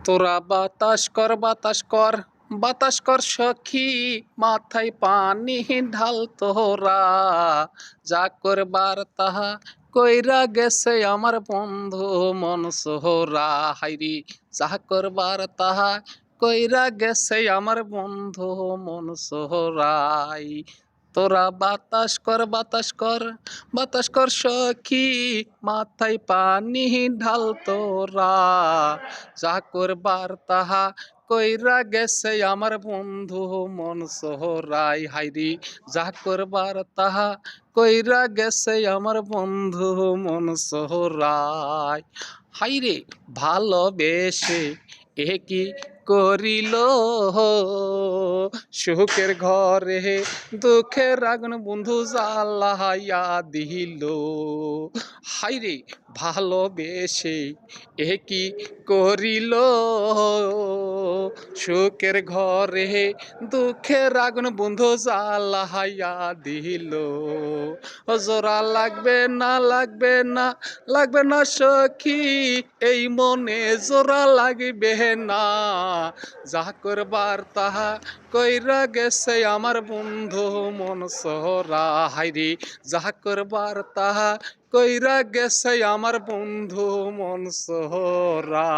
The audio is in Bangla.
তোরা বাতাস কর বাতাস কর সখী, মাথায় পানি ঢাল তোরা, যা করবার তাহা কইরা গেছে আমার বন্ধু মন সোহরা। হাইরি যা করবার তাহা কইরা গেছে আমার বন্ধু মন সোহরাই। তোরা বাতাস কর সখী, মাথায় পানি ঢাল তোরা, যা করবার তাহা কইরা গেছে আমার বন্ধু মন সোহরাই। হাইরি যা করবার তাহা কইরা গেছে আমার বন্ধু মন সোহরাই। হাইরে ভালোবেসে এ কি করিল, সুখের ঘরে দুঃখের আগুন বন্ধু জ্বালাইয়া দিল। হাইরে ভালোবেসে এ কি করিল, সুখের ঘরে দুঃখের আগুন বন্ধু জ্বালাইয়া দিল। জোড়া লাগবে না লাগবে না সখী, এই মনে জোড়া লাগবে না, যা করবার তাহা কইরা গেছে আমার বন্ধু মন সোহরা। হাইরে যা করবার তাহা কইরা গেছে আমার বন্ধু মন সোহরা।